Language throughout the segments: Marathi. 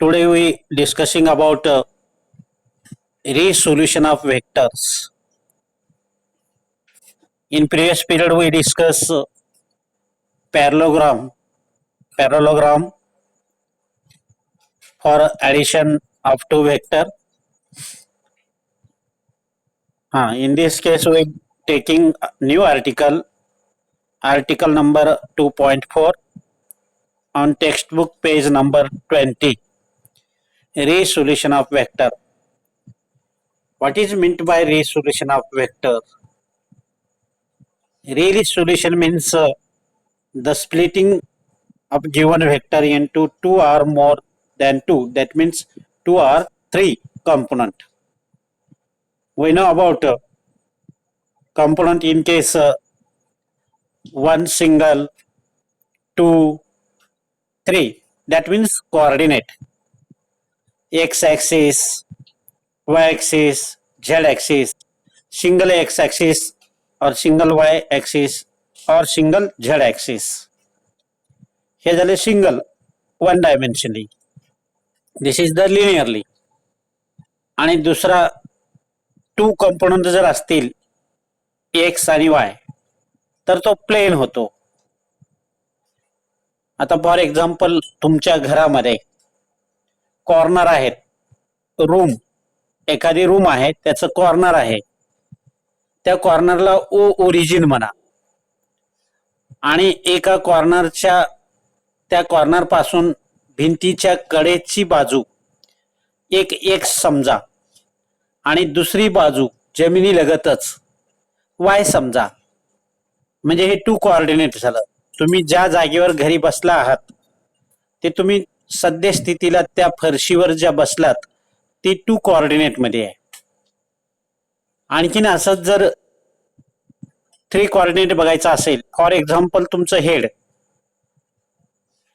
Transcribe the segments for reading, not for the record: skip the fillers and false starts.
Today we discussing about resolution of vectors. In previous period we discuss parallelogram, parallelogram for addition of two vector. In this case we taking new article, article number 2.4 on textbook page number 20. Resolution of vector. What is meant by resolution of vector? Resolution means the splitting of given vector into two or more than two. That means two or three component. We know about component in case one single, two, three. That means coordinate. X axis, y axis, z axis, single x axis or single y axis or single z axis. हे झाले single one dimensionally. This is the linearly. आणि दुसरा टू कंपोनंट जर असतील एक्स आणि वाय तर तो प्लेन होतो. आता फॉर एक्झाम्पल तुमच्या घरामध्ये कॉर्नर आहेत, रूम, एखादी रूम आहे त्याचं कॉर्नर आहे, त्या कॉर्नरला ओ ओरिजिन म्हणा आणि एका कॉर्नरच्या त्या कॉर्नर पासून भिंतीच्या कडेची बाजू एक एक्स समजा आणि दुसरी बाजू जमिनी लगतच वाय समजा. म्हणजे हे टू कोऑर्डिनेट झालं. तुम्ही ज्या जागेवर घरी बसला आहात ते तुम्ही सद्य स्थितीला त्या फरशीवर ज्या बसलात ती टू कोऑर्डिनेट मध्ये आहे. आणखीन असंच जर थ्री कोऑर्डिनेट बघायचं असेल, फॉर एक्झाम्पल तुमचं हेड,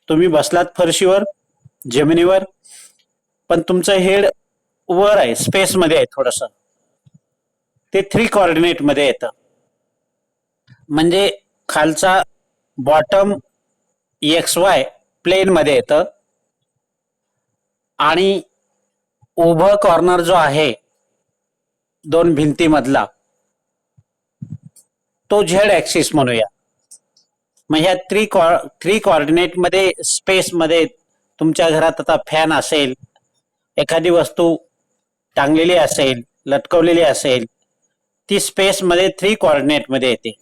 तुम्ही बसलात फरशीवर जमिनीवर पण तुमचं हेड वर आहे, स्पेस मध्ये आहे, थोडस ते थ्री कोऑर्डिनेट मध्ये येतं. म्हणजे खालचा बॉटम एक्स वाय प्लेन मध्ये येतं आणि उभं कॉर्नर जो आहे दोन भिंतीमधला तो झेड ऍक्सिस म्हणूया. मग ह्या थ्री कोऑर्डिनेट मध्ये स्पेस मध्ये तुमच्या घरात आता फॅन असेल, एखादी वस्तू टांगलेली असेल, लटकवलेली असेल, ती स्पेस मध्ये थ्री कोऑर्डिनेट मध्ये येते.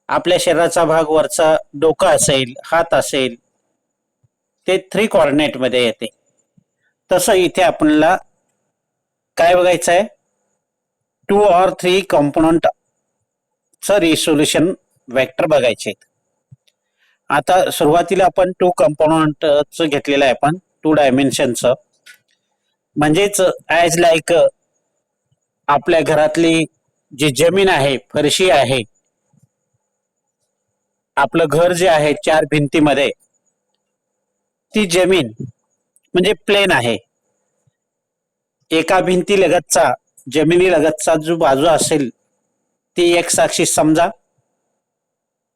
आपल्या शरीराचा भाग वरचा डोकं असेल, हात असेल, ते थ्री कोऑर्डिनेट मध्ये येते. तसं इथे आपल्याला काय बघायचं आहे, टू और थ्री कंपोनंट च रिसोल्युशन वेक्टर बघायचे. आता सुरुवातीला आपण टू कंपोनंटच घेतलेलं आहे, आपण टू डायमेन्शनचं. म्हणजेच ॲज लाईक आपल्या घरातली जी जमीन आहे, फरशी आहे, आपलं घर जे आहे चार भिंतीमध्ये, ती जमीन म्हणजे प्लेन आहे. एका भिंती लगतचा, जमिनी लगतचा जो बाजू असेल ती एक्स ऍक्सिस समजा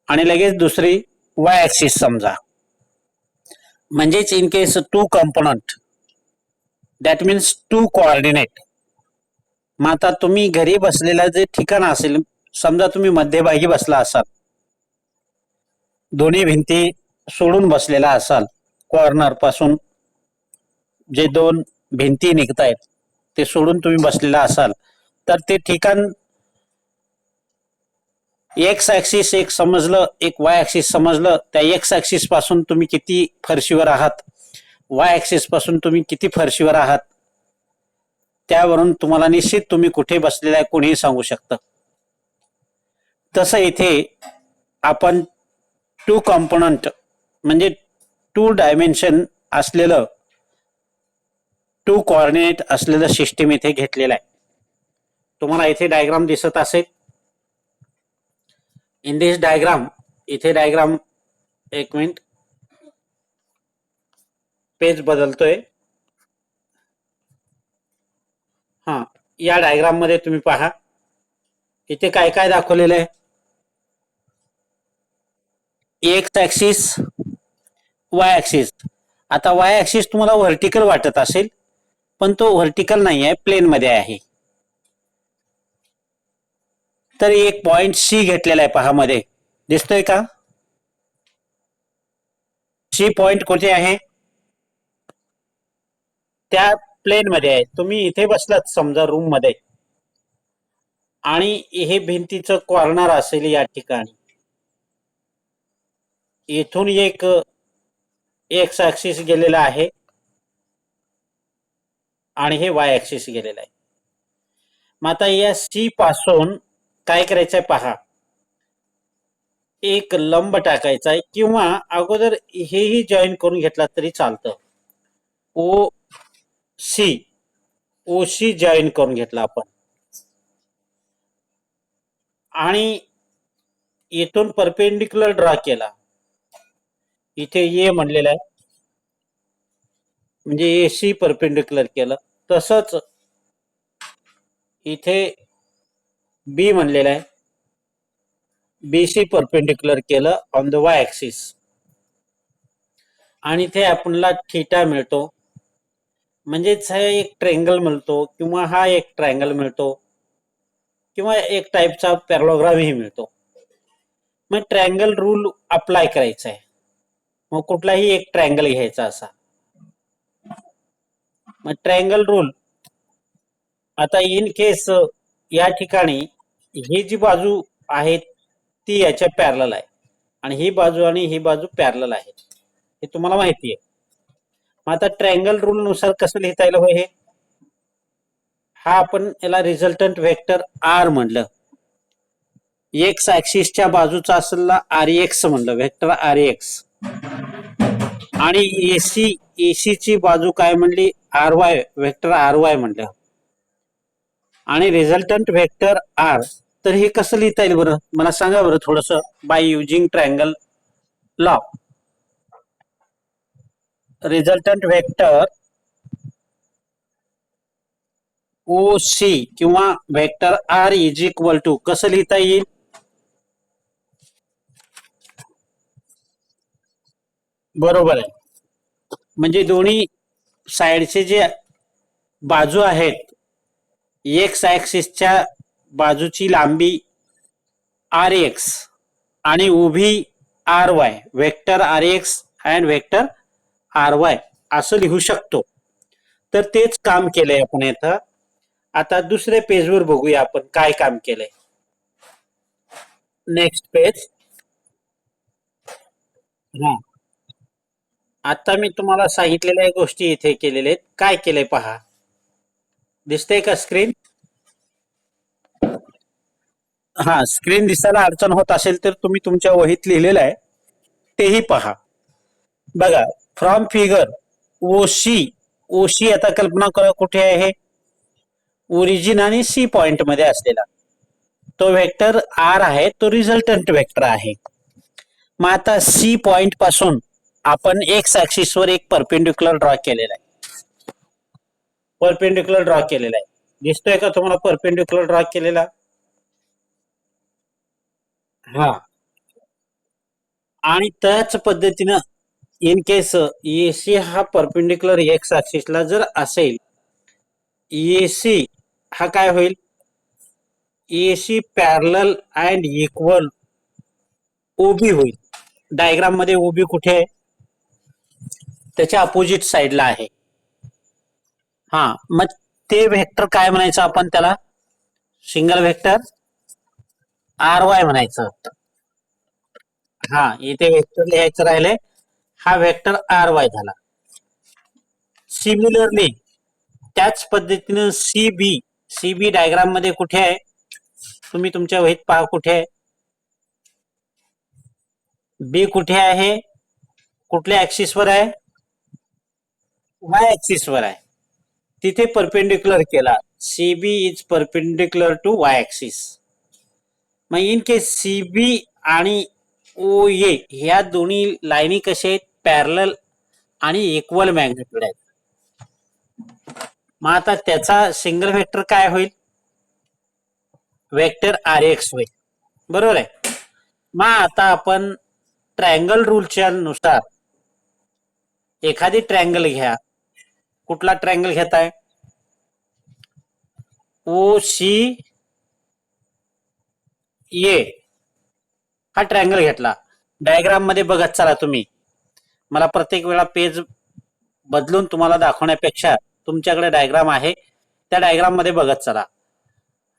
आणि लगेच दुसरी वाय ऍक्सिस समजा. म्हणजेच in case two component that means two coordinate. मग आता तुम्ही घरी बसलेला जे ठिकाण असेल, समजा तुम्ही मध्यभागी बसला असाल, दोन्ही भिंती सोडून बसलेला असाल, कॉर्नर पासून जे दोन भिंती निघतायत ते सोडून तुम्ही बसलेला असाल, तर ते ठिकाण एक्स ऍक्सिस एक समजलं, एक वाय ऍक्सिस समजलं. त्या एक्स ऍक्सिस पासून तुम्ही किती फरशीवर आहात, वाय ऍक्सिस पासून तुम्ही किती फरशीवर आहात, त्यावरून तुम्हाला निश्चित तुम्ही कुठे बसलेला आहे कोणीही सांगू शकतं. तसं इथे आपण टू कंपोनंट म्हणजे टू डायमेन्शन असलेलं, टू कोऑर्डिनेट असलेलं सिस्टीम इथे घेतलेलं आहे. तुम्हाला इथे डायग्राम दिसत असेल. इन दिस डायग्राम, इथे डायग्राम, एक मिनिट पेज बदलतोय. या डायग्राम मध्ये तुम्ही पहा इथे काय काय दाखवलेलं आहे. X axis, Y axis. आता वाय ऍक्सिस तुम्हाला व्हर्टिकल वाटत असेल, पण तो व्हर्टिकल नाही आहे, प्लेन मध्ये आहे. तर एक पॉइंट सी घेतलेला आहे पहा मध्ये, दिसतोय का? सी पॉइंट कुठे आहे? त्या प्लेन मध्ये आहे. तुम्ही इथे बसलात समजा रूम मध्ये, आणि हे भिंतीचं कॉर्नर असेल या ठिकाणी. इथून एक एक्स ऍक्सिस गेलेला आहे आणि हे वाय ऍक्सिस गेलेला आहे. मग आता या सी पासून काय करायचंय पहा, एक लंब टाकायचा आहे, किंवा अगोदर हेही जॉईन करून घेतला तरी चालतं. ओ सी, ओ सी जॉईन करून घेतला आपण, आणि इथून परपेंडिक्युलर ड्रॉ केला. इथे ए म्हणलेलं आहे, म्हणजे ए सी परपेंडिक्युलर केलं. तसंच इथे बी म्हणलेलं आहे, बी सी परपेंडिक्युलर केलं ऑन द वाय ऍक्सिस, आणि इथे आपल्याला थीटा मिळतो. म्हणजेच हा एक ट्रायंगल मिळतो, किंवा हा एक ट्रायंगल मिळतो, किंवा एक टाईपचा पॅरलोग्रामही मिळतो. मग ट्रायंगल रूल अप्लाय करायचा आहे. मग कुठलाही एक ट्रायंगल घ्यायचा असा. मग ट्रायंगल रूल, आता इन केस या ठिकाणी ही जी बाजू आहे ती याच्या पॅरलल आहे, आणि ही बाजू आणि ही बाजू पॅरलल आहे, हे तुम्हाला माहिती आहे. मग आता ट्रायंगल रूल नुसार कसं लिहिता येईल हो हे? हा आपण याला रिझल्टंट वेक्टर आर म्हणलं. एक्स ऍक्सिसच्या बाजूचा असलेला आर एक्स म्हणलं, वेक्टर आर एक्स. आणि एसी, एसी ची बाजू काय म्हणली? R Y, vector R Y म्हणलं. आणि रिझल्टंट वेक्टर आर, तर हे कसं लिहिता येईल बरं, मला सांगा बरं थोडस, by using triangle law. Resultant vector O C किंवा vector R is equal to कसं लिहिता येईल? बरोबर आहे. म्हणजे दोन्ही साइडचे जे बाजू आहेत, एक्स ऍक्सिसच्या बाजूची लांबी आर एक्स आणि उभी R Y, vector R X and vector R Y असं लिहू शकतो. तर तेच काम केलंय आपण इथं. आता दुसऱ्या पेजवर बघूया आपण काय काम केलंय. Next page. हा, आता मी तुम्हाला सांगितलेल्या गोष्टी इथे केलेल्या आहेत. काय केलंय पहा, दिसतंय का स्क्रीन? हा, स्क्रीन दिसायला अडचण होत असेल तर तुम्ही तुमच्या वहीत लिहिलेलं आहे तेही पहा. बघा, फ्रॉम फिगर ओशी, ओशी आता कल्पना करा कुठे आहे? ओरिजिन आणि सी पॉइंट मध्ये असलेला तो वेक्टर आर आहे, तो रिझल्टंट वेक्टर आहे. मग आता सी पॉइंट पासून आपण एक्स ऍक्सिस वर एक परपेंडिक्युलर ड्रॉ केलेला आहे. परपेंडिक्युलर ड्रॉ केलेला आहे, दिसतोय का तुम्हाला परपेंडिक्युलर ड्रॉ केलेला? हा, आणि त्याच पद्धतीनं इन केस एसी हा परपेंडिक्युलर एक्स ऍक्सिसला जर असेल, एसी हा काय होईल? एसी पॅरलल अँड इक्वल ओबी होईल. डायग्राम मध्ये ओबी कुठे आहे? त्याच्या अपोजिट साइडला आहे. हा, मग ते वेक्टर काय म्हणायचं आपण त्याला? सिंगल वेक्टर आर वाय म्हणायचं. हा, इथे वेक्टर लिहायचं राहिले, हा वेक्टर आर वाय झाला. सिमिलरली त्याच पद्धतीनं C B, C B diagram मध्ये कुठे आहे? तुम्ही तुमच्या वहीत पहा कुठे आहे. बी कुठे आहे? कुठल्या ऍक्सिस वर आहे? वाय ऍक्सिस वर आहे. तिथे परपेंडिक्युलर केला, C B is perpendicular to Y axis. मग इन केस सी बी आणि ओ ए ह्या दोन्ही लाईनी कशा आहेत? पॅरलल आणि इक्वल मॅग्निट्यूड आहेत. मग आता त्याचा सिंगल वेक्टर काय होईल? वेक्टर आर एक्स होईल, बरोबर आहे. मग आता आपण ट्रायंगल रूलच्या नुसार एखादी ट्रायंगल घ्या. कुठला ट्रायंगल घेताय? ओ सी ए हा ट्रायंगल घेतला. डायग्राम मध्ये बघत चला तुम्ही. मला प्रत्येक वेळा पेज बदलून तुम्हाला दाखवण्यापेक्षा तुमच्याकडे डायग्राम आहे, त्या डायग्राम मध्ये बघत चला.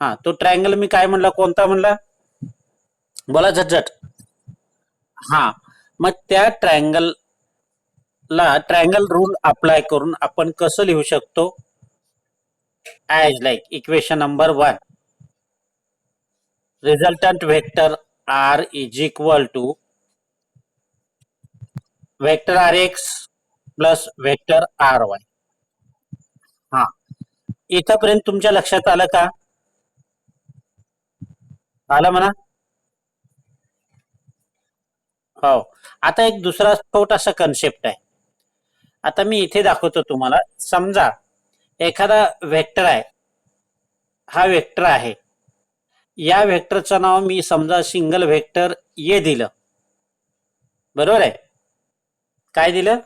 हा, तो ट्रायंगल मी काय म्हणला, कोणता म्हणला? बोला झटझट. हा, मग त्या ट्रायंगल रूल अप्लाय करून आपण कसं लिहू शकतो? As like equation number 1, resultant vector R is equal to vector R X plus vector R Y. हा, इथंपर्यंत तुमच्या लक्षात आलं का? आलं म्हणा. हो. आता एक दुसरा छोटासा कन्सेप्ट आहे. आता मी इथे दाखवतो तुम्हाला. समजा एखादा व्हेक्टर आहे, हा व्हेक्टर आहे. या व्हेक्टरचं नाव मी समजा सिंगल व्हेक्टर ए दिलं. बरोबर आहे? काय दिलं?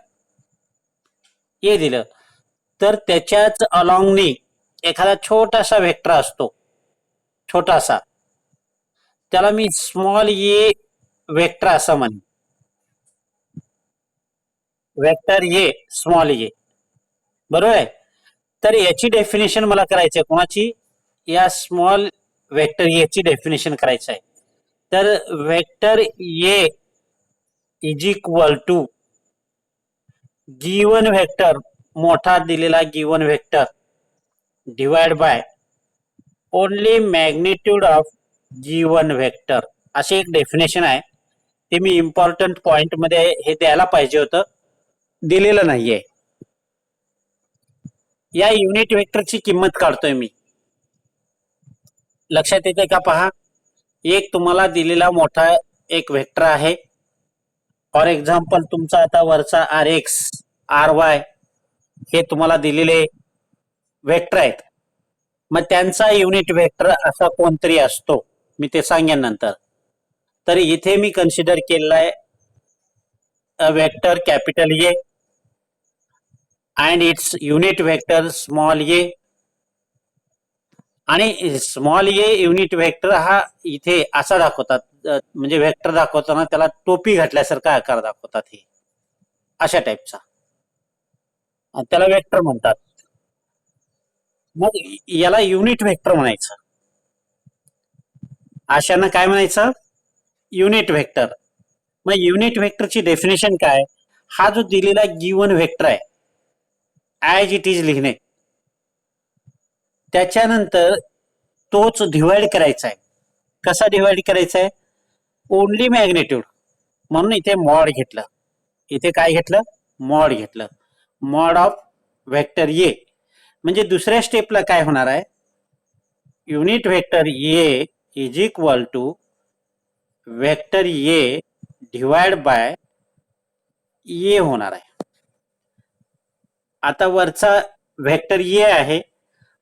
ए दिलं. तर त्याच्याच अलॉंगनी एखादा छोटासा व्हेक्टर असतो, छोटासा. त्याला मी स्मॉल ए व्हेक्टर असं म्हणेन. व्हेक्टर ए, स्मॉल ए. बरोबर आहे? तर याची डेफिनेशन मला करायची आहे. कोणाची? या स्मॉल व्हेक्टर ए ची डेफिनेशन करायचं आहे. तर vector A is equal to given vector, मोठा दिलेला given vector divide by only magnitude of given vector, असे एक डेफिनेशन आहे. ते मी इम्पॉर्टंट पॉइंट मध्ये हे द्यायला पाहिजे होतं, दिलेलं नाहीये. या युनिट व्हेक्टरची किंमत काढतोय मी. लक्षात येते का? पहा, एक तुम्हाला दिलेला मोठा एक व्हेक्टर आहे. फॉर एक्झाम्पल तुमचा आता वरचा आर एक्स आर वाय हे तुम्हाला दिलेले व्हेक्टर आहेत. मग त्यांचा युनिट व्हेक्टर असा कोणतरी असतो, मी ते सांगेन नंतर. तर इथे मी कन्सिडर केलेला आहे vector capital A and it's unit vector small A. आणि स्मॉल ए युनिट व्हेक्टर हा इथे असा दाखवतात, म्हणजे व्हेक्टर दाखवताना त्याला टोपी घातल्यासारखा आकार दाखवतात, हे अशा टाईपचा, त्याला व्हेक्टर म्हणतात. मग याला युनिट व्हेक्टर म्हणायचं. अशानं काय म्हणायचं? Unit vector. मग युनिट व्हेक्टरची डेफिनेशन काय? हा जो दिलेला गिवन व्हेक्टर आहे, ॲज इट इज लिहिणे, त्याच्यानंतर तोच डिवाइड करायचा आहे. कसा डिवाइड करायचा आहे? Only magnitude. म्हणून इथे मॉड घेतलं. इथे काय घेतलं? मॉड घेतलं. Mod of vector A. म्हणजे दुसऱ्या स्टेपला काय होणार आहे? Unit vector A is equal to vector A divide by A होणार आहे. आता वरचा व्हेक्टर ए आहे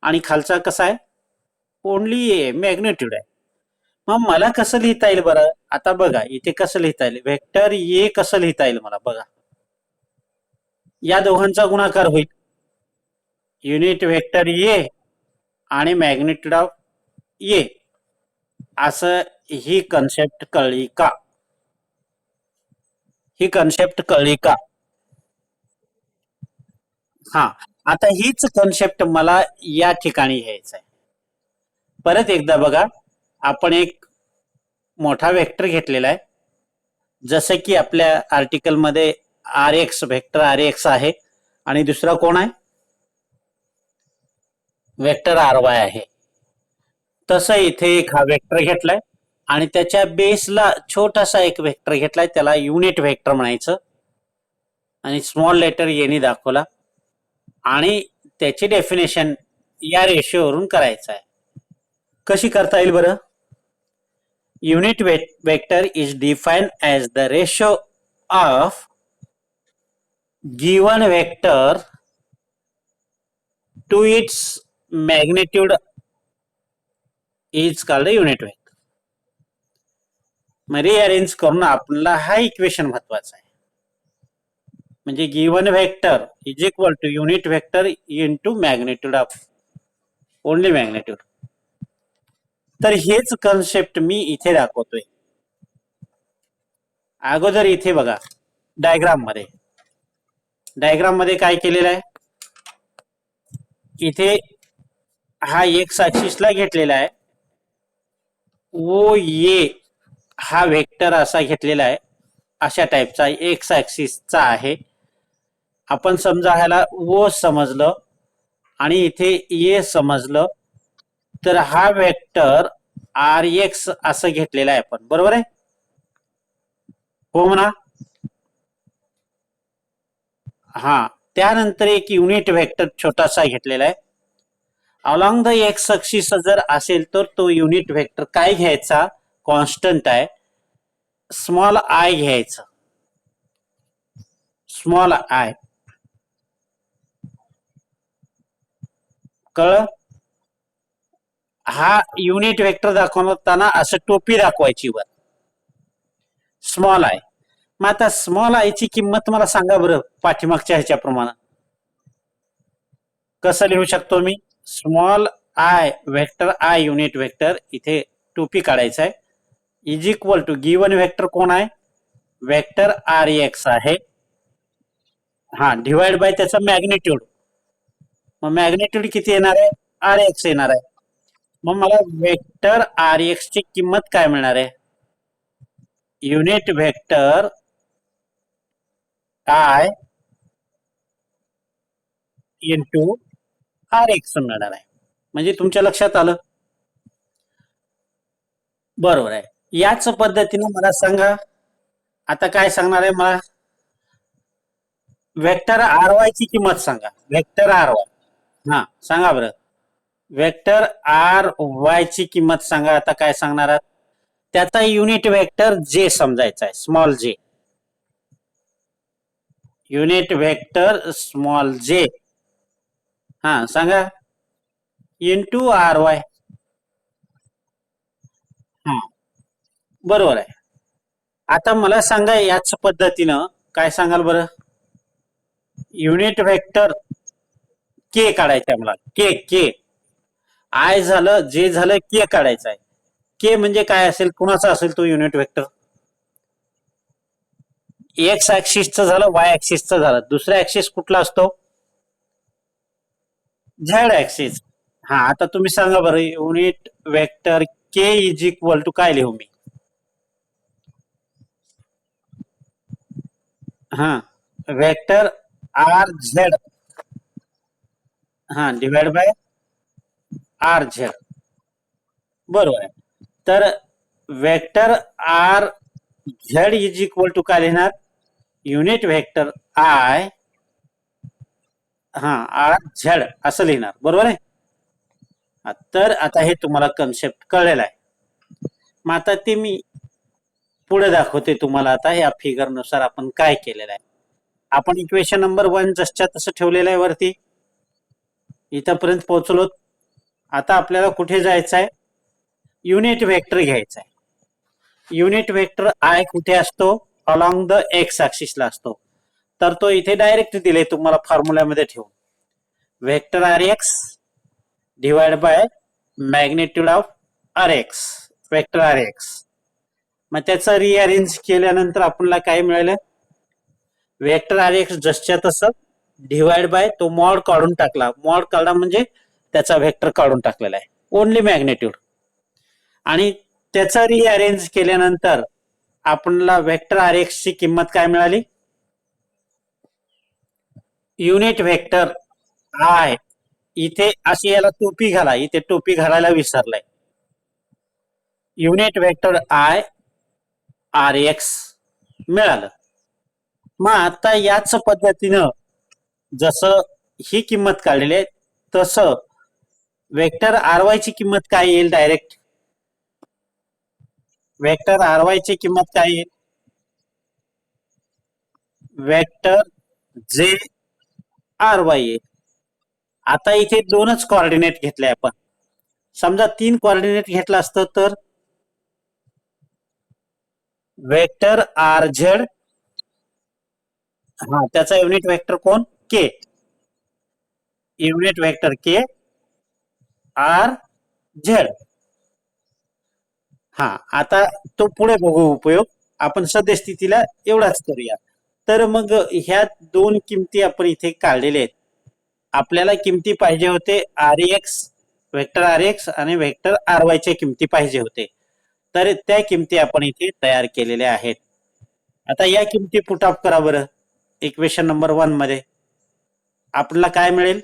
आणि खालचा कसा आहे? ओनली ए, मॅग्निट्यूड आहे. मग मला कसं लिहिता येईल बरं? आता बघा इथे कसं लिहिता येईल, व्हेक्टर ए कसं लिहिता येईल मला बघा. या दोघांचा गुणाकार होईल, युनिट व्हेक्टर ए आणि मॅग्निट्यूड ऑफ ए. असं ही कन्सेप्ट कळली का? ही कन्सेप्ट कळली का? हा, आता हीच कन्सेप्ट मला या ठिकाणी घ्यायचं आहे. परत एकदा बघा, आपण एक मोठा व्हेक्टर घेतलेला आहे, जसं की आपल्या आर्टिकलमध्ये R X, vector R X आहे, आणि दुसरा कोण आहे? व्हेक्टर आर वाय आहे. तसं इथे एक हा व्हेक्टर घेतलाय आणि त्याच्या बेसला छोटासा एक व्हेक्टर घेतलाय, त्याला युनिट व्हेक्टर म्हणायचं, आणि स्मॉल लेटर एनी दाखवला, आणि त्याची डेफिनेशन या रेशोवरून करायचं आहे. कशी करता येईल बरं? Unit vector is defined as the ratio of given vector to its magnitude is called unit vector. मग रिअरेंज करून आपल्याला हा इक्वेशन महत्वाचा आहे. म्हणजे given vector is equal to unit vector into magnitude of only magnitude. तर हेच कन्सेप्ट मी इथे दाखवतोय. अगोदर इथे बघा डायग्राम मध्ये काय केलेलं आहे, इथे हा एक्स ऍक्सिसला घेतलेला आहे, ओ ये हा वेक्टर असा घेतलेला आहे, अशा टाईपचा एक्स ऍक्सिसचा आहे. आपण समजा ह्याला ओ समजलं आणि इथे ये समजलं, तर हा वेक्टर आर एक्स असं घेतलेला आहे आपण, बरोबर आहे हो म्हणा. हा, त्यानंतर एक युनिट वेक्टर छोटासा घेतलेला आहे. अलॉंग द एक्स ऍक्सिस जर असेल तर तो युनिट वेक्टर काय घ्यायचा, कॉन्स्टंट आहे, स्मॉल आय घ्यायचं, स्मॉल आय. कळ, हा युनिट वेक्टर दाखवताना असं टोपी दाखवायची वर, स्मॉल आय. मग आता स्मॉल आयची किंमत मला सांगा बरं, पाठीमागच्या ह्याच्याप्रमाणे कसं लिहू शकतो मी. Small I vector I unit vector, इथे टोपी काढायचं आहे, is equal to given vector कोण आहे, वेक्टर आर एक्स आहे. हा, डिवाइड बाय त्याचा मॅग्नेट्यूड. मग मॅग्नेट्यूड किती येणार आहे, आर एक्स येणार आहे. मग मला वेक्टर आर एक्स ची किंमत काय मिळणार आहे, unit vector I into R X मिळणार आहे. म्हणजे तुमच्या लक्षात आलं, बरोबर आहे. याच पद्धतीने मला सांगा, आता काय सांगणार आहे मला, वेक्टर आर वाय ची किंमत सांगा, वेक्टर आर वाय. हा सांगा बरं, वेक्टर आर वाय ची किंमत सांगा. आता काय सांगणार आहात, त्याचा युनिट वेक्टर जे समजायचा आहे, स्मॉल जे, युनिट वेक्टर स्मॉल जे. हा सांगा, इंटू आर वाय. हा बरोबर आहे. आता मला सांगा याच पद्धतीनं काय सांगाल बरं, युनिट वेक्टर के काढायचं आहे मला, के के आय झालं, जे झालं, के काढायचं आहे. के म्हणजे काय असेल, कुणाचा असेल तो युनिट वेक्टर, एक्स ऍक्सिसचं झालं, वाय ऍक्सिसचं झालं, दुसरा ऍक्सिस कुठला असतो, झेड ऍक्सिस. हा, आता तुम्ही सांगा बरं, unit vector K is equal to काय लिहू मी, हा वेक्टर आर झेड, हा डिवाइड बाय आर झेड, बरोबर आहे. तर vector R Z is equal to काय लिहिणार, युनिट वेक्टर आय, हा आर झेड असं लिहिणार, बरोबर आहे. तर आता हे तुम्हाला कन्सेप्ट कळलेला आहे. मग आता ते मी पुढे दाखवते तुम्हाला. आता या फिगर नुसार आपण काय केलेलं आहे, आपण इक्वेशन नंबर 1 जसच्या तसं ठेवलेलं आहे वरती, इथपर्यंत पोहोचलो. आता आपल्याला कुठे जायचं आहे, युनिट वेक्टर घ्यायचा आहे. युनिट वेक्टर आय कुठे असतो, अलॉंग द एक्स ऍक्सिसला असतो. तर तो इथे डायरेक्ट दिले तुम्हाला फॉर्म्युल्यामध्ये ठेवून, vector R X divide by magnitude of R X, vector R X. मग त्याचं रिअरेंज केल्यानंतर आपल्याला काय मिळालं, वेक्टर आर एक्स जसच्या तसं डिवाइड बाय तो मॉड काढून टाकला, मॉड काढला म्हणजे त्याचा वेक्टर काढून टाकलेला आहे, ओनली मॅग्नेट्यूड. आणि त्याचा रिअरेंज केल्यानंतर आपल्याला वेक्टर आर एक्स ची किंमत काय मिळाली, युनिट वेक्टर आय, इथे अशी याला टोपी घाला, इथे टोपी घालायला विसरलाय, unit vector I R X मिळालं. मग आता याच पद्धतीनं जसं ही किंमत काढलेली आहे, तसं वेक्टर आर वाय ची किंमत काय येईल, डायरेक्ट वेक्टर आर वाय ची किंमत काय येईल, वेक्टर जे आर वाय येईल. आता इथे दोनच कोऑर्डिनेट घेतले आपण, समजा 3 कोऑर्डिनेट घेतला असतं तर वेक्टर आर झेड हा, त्याचा युनिट वेक्टर कोण? के. युनिट वेक्टर के आर झेड. हा, आता तो पुढे बघू उपयोग. आपण सद्यस्थितीला एवढाच करूया. तर मग ह्या दोन किमती आपण इथे काढलेल्या आहेत. आपल्याला किमती पाहिजे होते R X, vector R X आणि वेक्टर आर वाय च्या किमती पाहिजे होते. तर त्या किमती आपण इथे तयार केलेल्या आहेत. आता या किमती पुट ऑफ करा बरं इक्वेशन नंबर 1 मध्ये. आपल्याला काय मिळेल?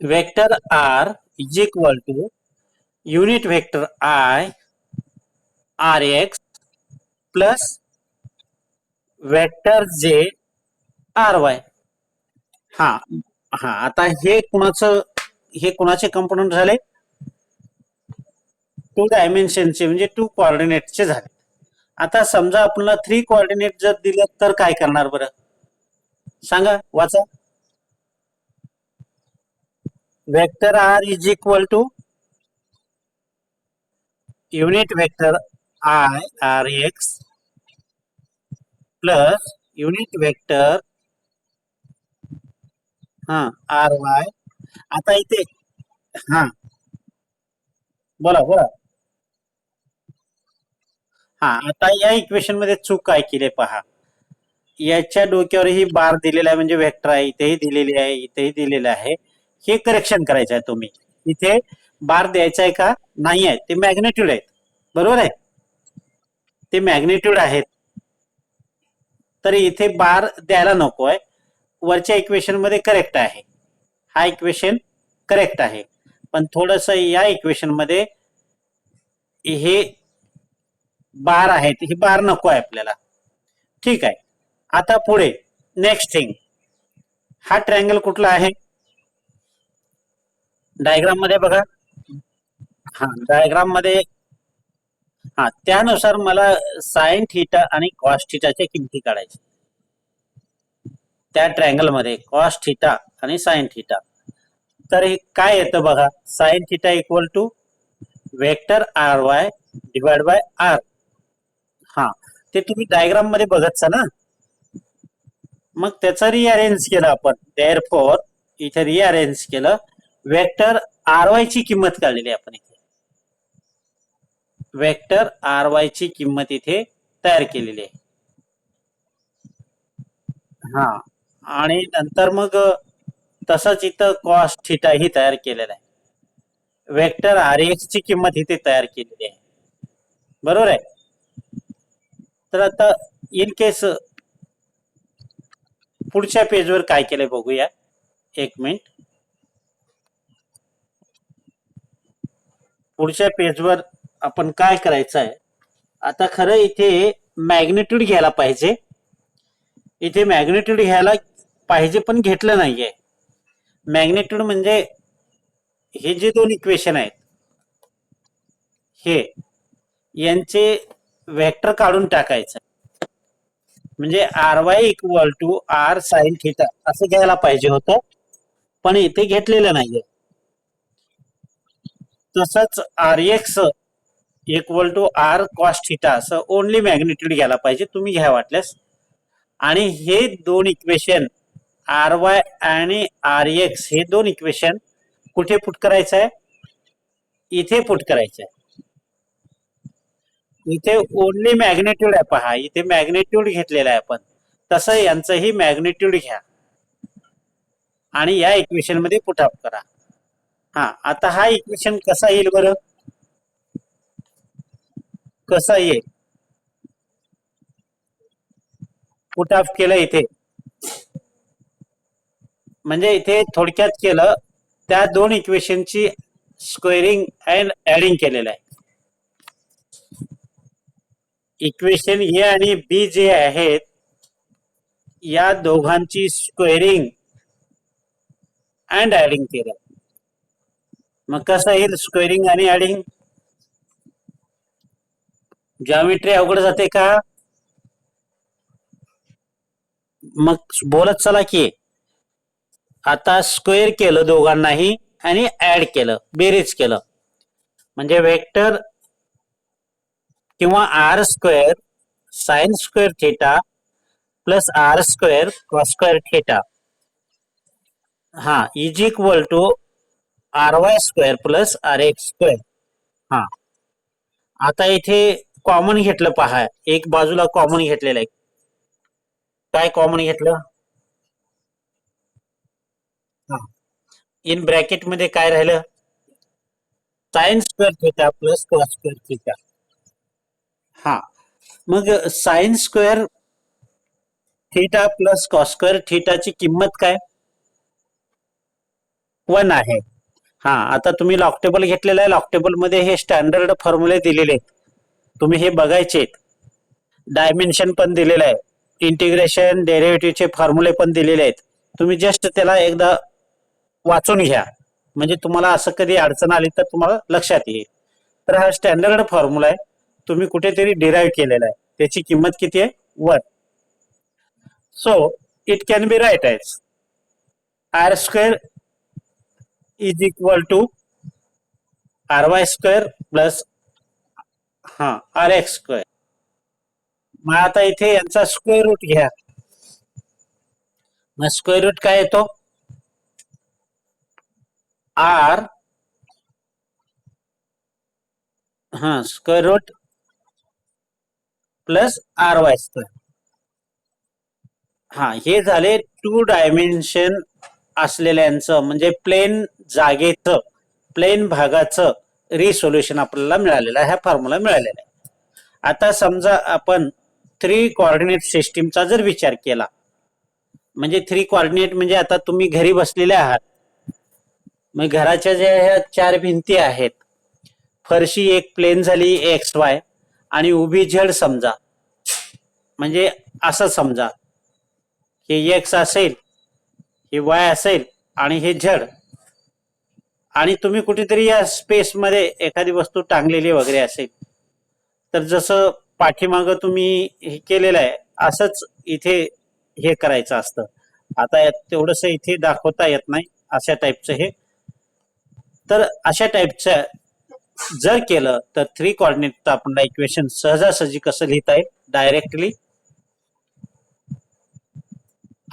Vector R is equal to unit vector I R X plus vector J R Y. हा हा, आता हे कुणाचे कंपोनंट झाले? टू डायमेन्शनचे म्हणजे टू कोऑर्डिनेटचे झाले. आता समजा आपल्याला 3 कोऑर्डिनेट जर दिलं तर काय करणार बरं? सांगा, वाचा. Vector R is equal to unit vector I R X plus unit vector हा आर वाय. आता इथे हा, बोला बोला. हा, आता या इक्वेशन मध्ये चूक काय केली पहा. याच्या डोक्यावर ही बार दिलेला आहे म्हणजे वेक्टर आहे, इथेही दिलेली आहे, इथेही दिलेलं आहे. हे करेक्शन करायचं आहे तुम्ही. इथे बार द्यायचा आहे का? नाही आहे, ते मॅग्नेट्यूड आहेत. बरोबर आहे, ते मॅग्नेट्यूड आहेत. तर इथे बार द्यायला नको आहे. वरच्या इक्वेशन मध्ये करेक्ट आहे, हा इक्वेशन करेक्ट आहे. पण थोडस या इक्वेशन मध्ये हे बार आहेत, ही बार नको आहे आपल्याला. ठीक आहे. आता पुढे नेक्स्ट थिंग, हा ट्रायंगल कुठला आहे? डायग्राम मध्ये बघा. हा, डायग्राम मध्ये हा, त्यानुसार मला साइन थिटा आणि कॉस थिटाच्या किमती काढायच्या. त्या ट्रायंगल मध्ये कॉस थिटा आणि साइन थिटा. तर हे काय येतं बघा, sine theta equal to vector R Y divide by R. हा, ते तुम्ही डायग्राम मध्ये बघतचा ना. मग त्याचं रिअरेंज केलं आपण, देअर फोर इथे रिअरेंज केलं. वेक्टर आर वाय ची किंमत काढलेली आपण इथे. वेक्टर आर वाय ची किंमत इथे तयार केलेली आहे. हा, आणि नंतर मग तसंच इथं कॉस थिटा ही तयार केलेला आहे. वेक्टर आर एक्स ची किंमत इथे तयार केलेली आहे. बरोबर आहे. तर आता इन केस पुढच्या पेजवर काय केलंय बघूया. एक मिनिट. पुढच्या पेजवर आपण काय करायचं आहे, आता खरं इथे मॅग्नेट्यूड घ्यायला पाहिजे. इथे मॅग्नेट्यूड घ्यायला पाहिजे पण घेतलं नाहीये. मॅग्नेट्यूड म्हणजे हे जे दोन इक्वेशन आहेत, हे यांचे वेक्टर काढून टाकायचं. म्हणजे R Y equal to R sine theta असं घ्यायला पाहिजे होतं, पण इथे घेतलेलं नाहीये. तसंच R X equal to R cos theta असं ओनली मॅग्नेट्यूड घ्यायला पाहिजे, तुम्ही घ्या वाटल्यास. आणि हे दोन इक्वेशन आर वाय आणि आर एक्स हे दोन इक्वेशन कुठे पुट करायचं आहे? इथे पुट करायचं आहे. इथे ओनली मॅग्नेट्यूड आहे पहा, इथे मॅग्नेट्यूड घेतलेला आहे आपण. तसं यांचंही मॅग्नेट्यूड घ्या आणि या इक्वेशन मध्ये पुट अप करा. हा, आता हा इक्वेशन कसा येईल बरं? कसा येईल? पुट ऑफ केलं इथे, म्हणजे इथे थोडक्यात केलं, त्या दोन इक्वेशनची स्क्वेअरिंग अँड ऍडिंग केलेलं आहे. इक्वेशन ए आणि बी जे आहेत, या दोघांची स्क्वेअरिंग अँड ऍडिंग केलं. मग कसं येईल स्क्वेअरिंग आणि ऍडिंग? जॉमेट्री अवघड जाते का? मग बोलत चला की. आता स्क्वेअर केलं दोघांनाही आणि ऍड केलं, बेरीज केलं, म्हणजे वेक्टर किंवा R square sine square theta plus R square cos square theta हा is equal to R Y square plus R X square. हा आता इथे कॉमन घेतलं पहा, एक बाजूला कॉमन घेतलेलं आहे. काय कॉमन घेतलं? हा इन ब्रॅकेट मध्ये काय राहिलं? Sine square theta plus cos square theta. हा मग sine square theta plus cos square थिटाची किंमत काय? 1 आहे. हा आता तुम्ही लॉग टेबल घेतलेलं आहे, लॉग टेबल मध्ये हे स्टँडर्ड फॉर्म्युले दिलेले आहेत, तुम्ही हे बघायचे. डायमेन्शन पण दिलेलं आहे, इंटिग्रेशन डेरिव्हेटिव्हचे फॉर्म्युले पण दिलेले आहेत. तुम्ही जस्ट त्याला एकदा वाचून घ्या, म्हणजे तुम्हाला असं कधी अडचण आली तर तुम्हाला लक्षात येईल. तर हा स्टँडर्ड फॉर्म्युला आहे, तुम्ही कुठेतरी डिराईव्ह केलेला आहे. त्याची किंमत किती आहे? 1. So it can be write as R square is equal to R Y square plus हा आर एक्स स्क्वेअर. मग आता इथे यांचा स्क्वेअर रूट घ्या. मग स्क्वेअर रूट काय येतो? आर हा square root plus R Y square. हा हे झाले 2 डायमेन्शन असलेल्यांचं, म्हणजे प्लेन जागेचं, प्लेन भागाचं रिसोल्युशन आपल्याला मिळालेलं आहे, ह्या फॉर्म्युला मिळालेला आहे. आता समजा आपण 3 कोऑर्डिनेट सिस्टीमचा जर विचार केला, म्हणजे 3 कोऑर्डिनेट म्हणजे आता तुम्ही घरी बसलेले आहात, मग घराच्या ज्या ह्या 4 भिंती आहेत, फरशी एक प्लेन झाली एक्स वाय आणि उभी झेड समजा, म्हणजे असं समजा हे एक्स असेल, हे वाय असेल आणि हे झेड, आणि तुम्ही कुठेतरी या स्पेसमध्ये एखादी वस्तू टांगलेली वगैरे असेल, तर जसं पाठीमागं तुम्ही हे केलेलं आहे असंच इथे हे करायचं असतं. आता तेवढंस इथे दाखवता येत नाही अशा टाईपचं हे. तर अशा टाईपचं जर केलं तर 3 कोऑर्डिनेटचं आपल्याला इक्वेशन सहजासहजी कसं लिहिता येईल? Directly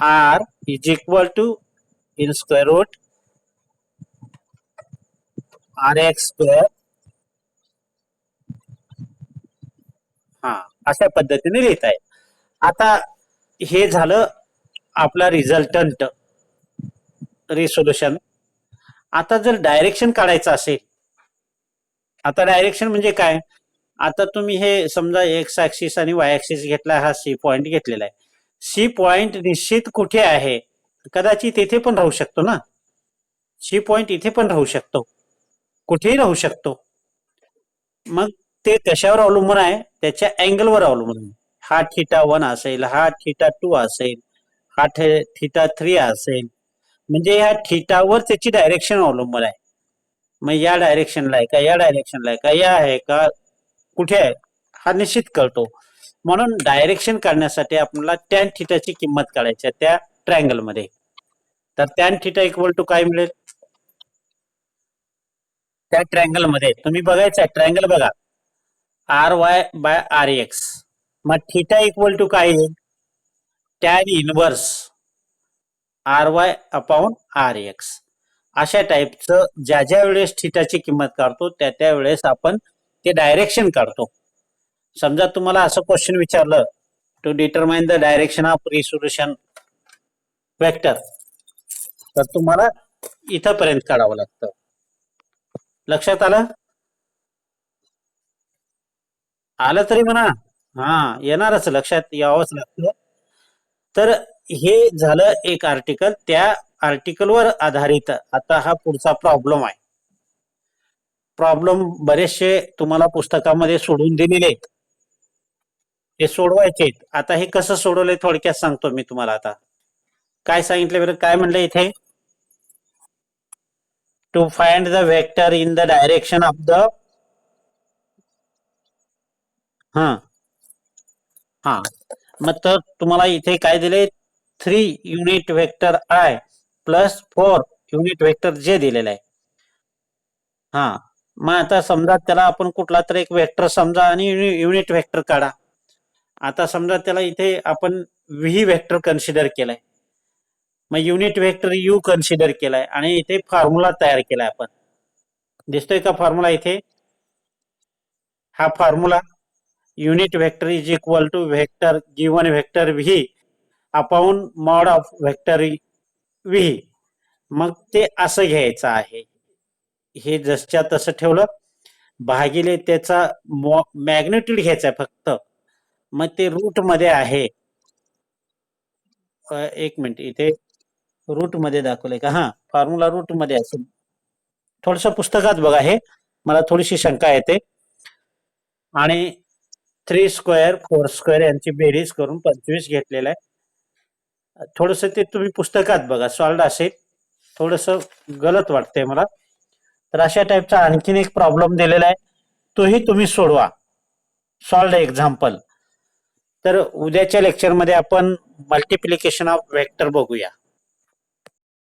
R is equal to in square root R X square. हा अशा पद्धतीने लिहिता येईल. आता हे झालं आपला रिझल्टंट रिसोल्युशन. आता जर डायरेक्शन काढायचं असेल, आता डायरेक्शन म्हणजे काय? आता तुम्ही हे समजा एक्स ऍक्सिस आणि वाय ऍक्सिस घेतला, हा सी पॉइंट घेतलेला आहे. सी पॉइंट निश्चित कुठे आहे? कदाचित इथे पण राहू शकतो ना, सी पॉइंट इथे पण राहू शकतो, कुठेही राहू शकतो. मग ते कशावर अवलंबून आहे? त्याच्या अँगलवर अवलंबून आहे. हा थिटा 1 असेल, हा थिटा 2 असेल, हा थिटा 3 असेल, म्हणजे या थिटावर त्याची डायरेक्शन अवलंबून आहे. मग या डायरेक्शनला आहे का, या डायरेक्शनला आहे का, या आहे का, कुठे आहे, हा निश्चित कळतो. म्हणून डायरेक्शन काढण्यासाठी आपल्याला टॅन थिटाची किंमत काढायची आहे त्या ट्रायंगल मध्ये. तर टॅन थिटा इक्वल टू काय मिळेल? त्या ट्रायंगल मध्ये तुम्ही बघायचं आहे, ट्रायंगल बघा, R Y by R X. मग थिटा इक्वल टू काय येईल? Tan inverse R Y upon R X. अशा टाईपचं ज्या ज्या वेळेस थिटाची किंमत काढतो त्या त्या वेळेस आपण ते डायरेक्शन काढतो. समजा तुम्हाला असं क्वेश्चन विचारलं, to determine the direction of resolution vector, तर तुम्हाला इथंपर्यंत काढावं लागतं. लक्षात आलं? आलं तरी म्हणा, हा येणारच, लक्षात यावंच लागतं. तर हे झालं एक आर्टिकल. त्या आर्टिकलवर आधारित आता हा पुढचा प्रॉब्लेम आहे. प्रॉब्लेम बरेचसे तुम्हाला पुस्तकामध्ये सोडून दिलेले आहेत, हे सोडवायचे आहेत. आता हे कसं सोडवलंय थोडक्यात सांगतो मी तुम्हाला. आता काय सांगितलं बरं, काय म्हणलं इथे? To find the vector in the direction of the, हा हा मग तर तुम्हाला इथे काय दिले? 3 unit vector I plus 4 unit vector J दिलेलं आहे. हा मग आता समजा त्याला आपण कुठला तर एक वेक्टर समजा आणि युनिट वेक्टर काढा. आता समजा त्याला इथे आपण व्ही व्हेक्टर कन्सिडर केलाय, मग युनिट व्हेक्टर यू कन्सिडर केलाय आणि इथे फॉर्म्युला तयार केलाय आपण. दिसतोय का फॉर्म्युला इथे? हा formula unit vector is equal to vector given vector V upon mod of vector V. मग ते असं घ्यायचं आहे, हे जसच्या तसं ठेवलं भागिले त्याचा मॅग्निट्यूड घ्यायचा आहे फक्त. मग ते रूट मध्ये आहे. एक मिनिट, इथे रूट मध्ये दाखवलंय का? हा, फॉर्म्युला रूट मध्ये असेल. थोडस पुस्तकात बघा, हे मला थोडीशी शंका येते. आणि 3 स्क्वेअर 4 स्क्वेअर यांची बेरीज करून 25 घेतलेलं आहे. थोडस ते तुम्ही पुस्तकात बघा, सॉल्ड असेल. थोडस गलत वाटतंय मला. तर अशा टाईपचा आणखीन एक प्रॉब्लेम दिलेला आहे, तोही तुम्ही सोडवा. Solved example. तर उद्याच्या लेक्चरमध्ये आपण मल्टिप्लिकेशन ऑफ वेक्टर बघूया.